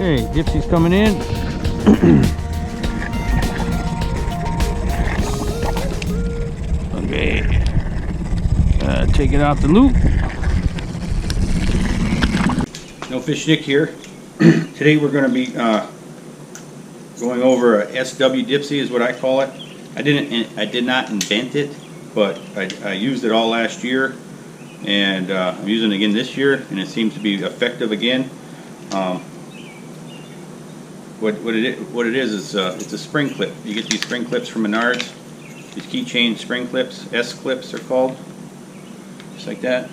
Okay, Dipsy's coming in. Okay, take it off the loop. No Fish Nick here. Today we're going to be going over a SW Dipsy is what I call it. I did not invent it, but I used it all last year, and I'm using it again this year, and it seems to be effective again. What it is it's a spring clip. You get these spring clips from Menards. These keychain spring clips, S clips are called, just like that.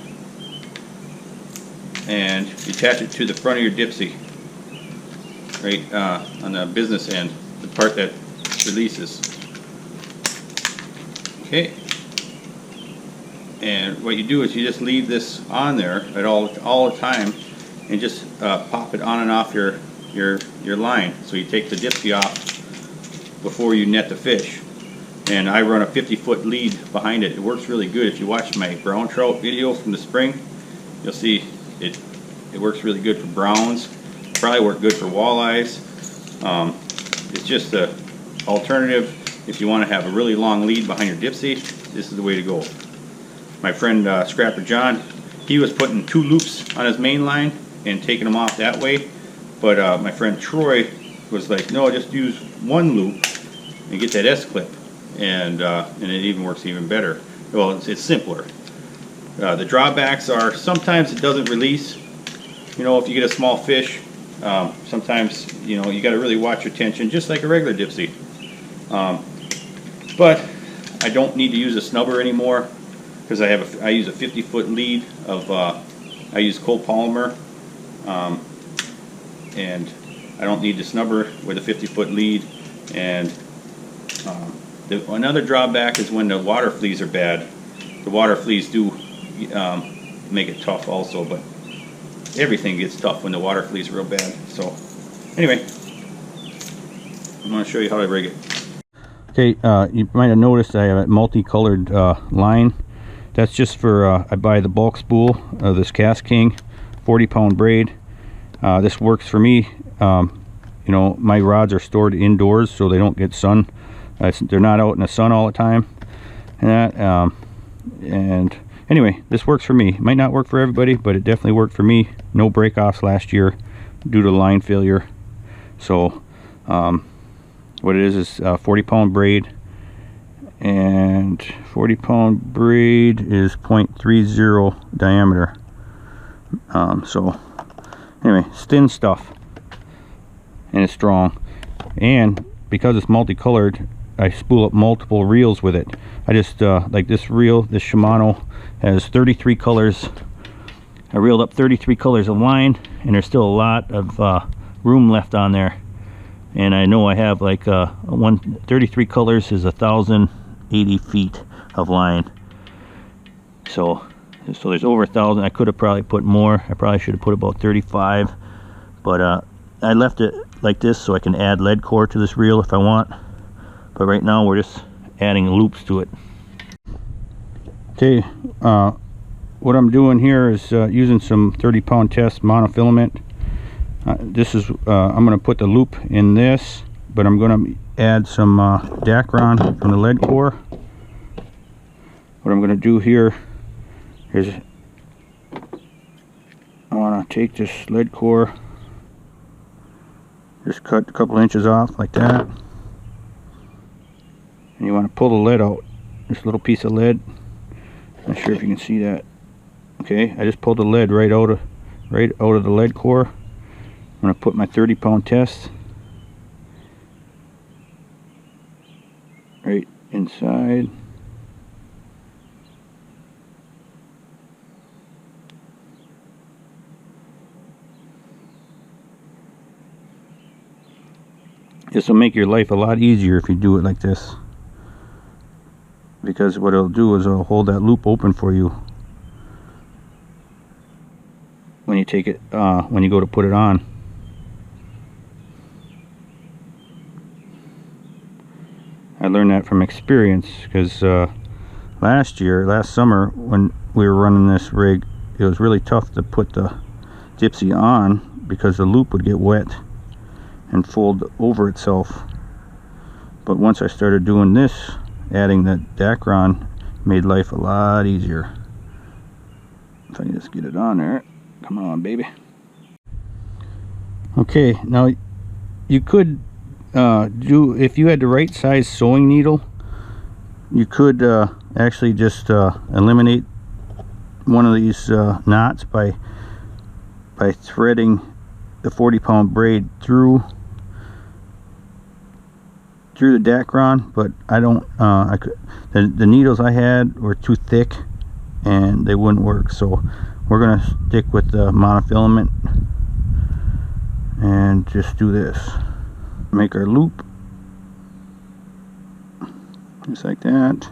And you attach it to the front of your Dipsy, right on the business end, the part that releases. Okay. And what you do is you just leave this on there at all the time, and just pop it on and off your line. So you take the Dipsy off before you net the fish. And I run a 50-foot lead behind it. It works really good. If you watch my brown trout video from the spring, you'll see it works really good for browns. Probably work good for walleyes. It's just an alternative if you want to have a really long lead behind your Dipsy. This is the way to go. My friend Scrapper John, he was putting 2 loops on his main line and taking them off that way. But my friend Troy was like, no, just use 1 loop and get that S clip, and it even works even better. Well, it's simpler. The drawbacks are sometimes it doesn't release. You know, if you get a small fish, sometimes you know you got to really watch your tension, just like a regular Dipsy. But I don't need to use a snubber anymore because I use a 50-foot lead of I use copolymer. And I don't need the snubber with a 50-foot lead. And another drawback is when the water fleas are bad. The water fleas do make it tough also, but everything gets tough when the water fleas are real bad. So anyway, I'm going to show you how I rig it. Okay, you might have noticed I have a multicolored line. That's just for I buy the bulk spool of this Cast King 40-pound braid. This works for me. You know, my rods are stored indoors so they don't get sun. They're not out in the sun all the time. And anyway, this works for me. It might not work for everybody, but it definitely worked for me. No break-offs last year due to line failure. So what it is 40-pound braid, and 40-pound braid is 0.30 diameter. So anyway, it's thin stuff and it's strong, and because it's multicolored, I spool up multiple reels with it. I just like this reel, this Shimano has 33 colors. I reeled up 33 colors of line, and there's still a lot of room left on there. And I know I have like 33 colors is 1,080 feet of line. So there's over 1,000. I could have probably put more. I probably should have put about 35, but I left it like this so I can add lead core to this reel if I want. But right now we're just adding loops to it. Okay, what I'm doing here is using some 30-pound test monofilament. This is I'm going to put the loop in this, but I'm going to add some Dacron from the lead core. What I'm going to do here is I want to take this lead core, just cut a couple inches off like that, and you want to pull the lead out. This little piece of lead, not sure if you can see that. Okay, I just pulled the lead right out of the lead core. I'm going to put my 30-pound test right inside. This will make your life a lot easier if you do it like this, because what it'll do is it'll hold that loop open for you when you take it when you go to put it on. I learned that from experience, because last summer when we were running this rig, it was really tough to put the Dipsy on because the loop would get wet and fold over itself. But once I started doing this, adding the Dacron made life a lot easier. If I can just get it on there. Come on, baby. Okay, now you could do, if you had the right size sewing needle, you could actually just eliminate one of these knots by threading the 40-pound braid through the Dacron, but I don't. The needles I had were too thick, and they wouldn't work. So we're gonna stick with the monofilament and just do this. Make our loop just like that.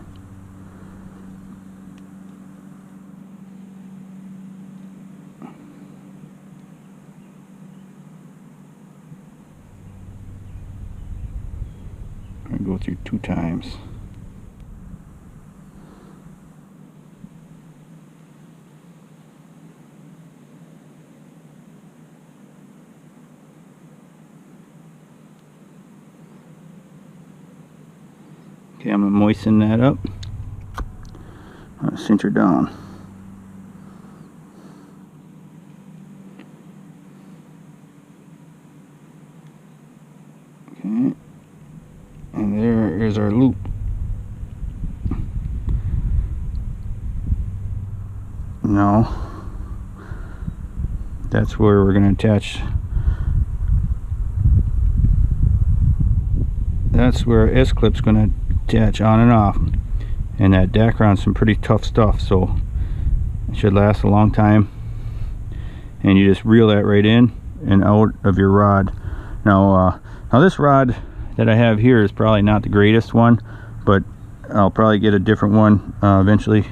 I go through 2 times. Okay, I'm gonna moisten that up. I'm gonna cinch her down. Okay. And there is our loop. Now, that's where we're going to attach. That's where our S-clip's going to attach on and off. And that Dacron's some pretty tough stuff, so it should last a long time. And you just reel that right in and out of your rod. Now this rod that I have here is probably not the greatest one, but I'll probably get a different one eventually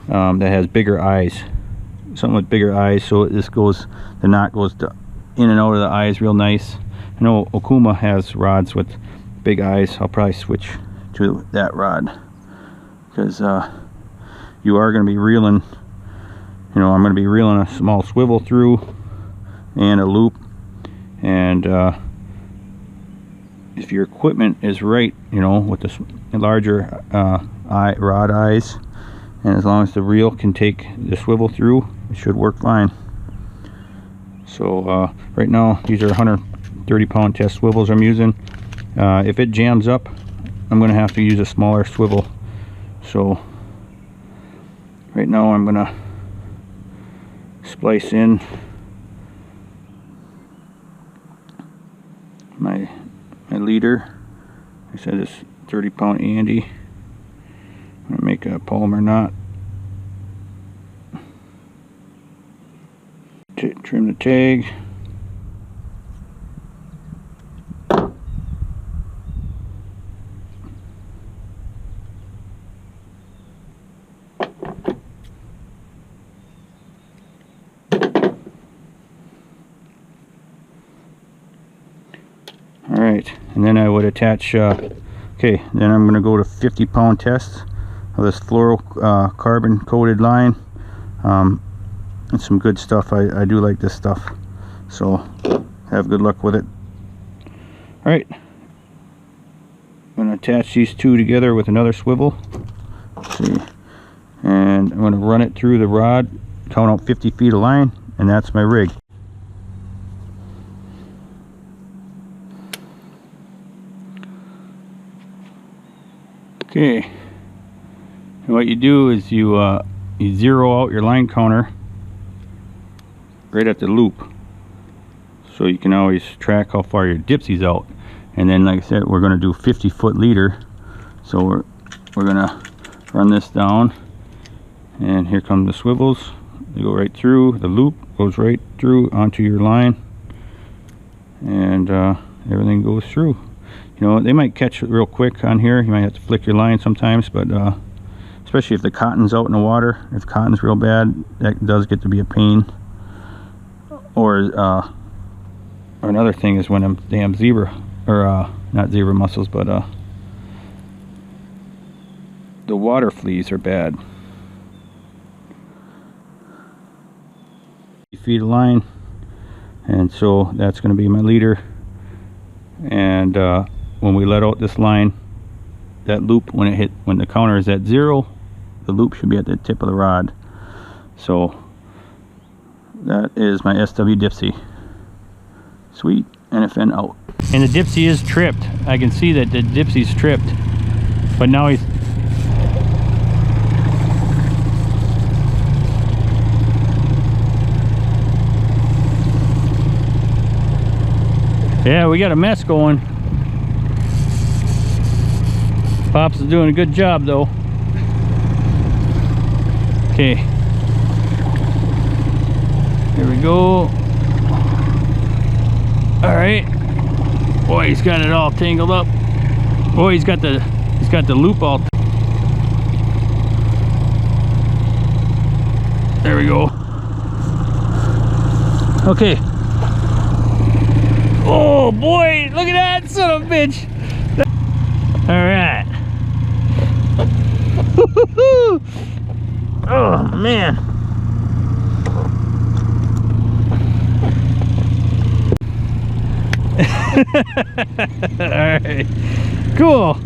that has bigger eyes, something with bigger eyes, so this goes, the knot goes in and out of the eyes real nice. I know Okuma has rods with big eyes. I'll probably switch to that rod because you are going to be reeling, you know, I'm going to be reeling a small swivel through and a loop, and if your equipment is right, you know, with the larger rod eyes, and as long as the reel can take the swivel through, it should work fine. So right now these are 130-pound test swivels I'm using. If it jams up, I'm going to have to use a smaller swivel. So right now I'm going to splice in my leader. I said this 30-pound Andy. I'm going to make a polymer knot. Trim the tag. Alright, and then I would attach, okay, then I'm going to go to 50-pound test of this fluorocarbon coated line. It's some good stuff. I do like this stuff, so have good luck with it. Alright, I'm going to attach these two together with another swivel. Let's see, and I'm going to run it through the rod, count out 50 feet of line, and that's my rig. Okay, and what you do is you zero out your line counter right at the loop, so you can always track how far your Dipsy's out. And then, like I said, we're going to do 50-foot leader, so we're going to run this down, and here come the swivels. They go right through, the loop goes right through onto your line, and everything goes through. You know, they might catch it real quick on here. You might have to flick your line sometimes, but especially if the cotton's out in the water, if cotton's real bad, that does get to be a pain. Or another thing is when them damn zebra, or not zebra mussels, but the water fleas are bad. Feed a line, and so that's going to be my leader. and when we let out this line, that loop, when the counter is at 0, the loop should be at the tip of the rod. So that is my SW Dipsy. Sweet. NFN out. And the Dipsy is tripped. I can see that the Dipsy's tripped, but now he's yeah, we got a mess going. Pops is doing a good job though. Okay, here we go. All right. Boy, he's got it all tangled up. Boy, he's got the loop all. There we go. Okay. Oh boy, look at that son of a bitch. All right. Oh man. All right, cool.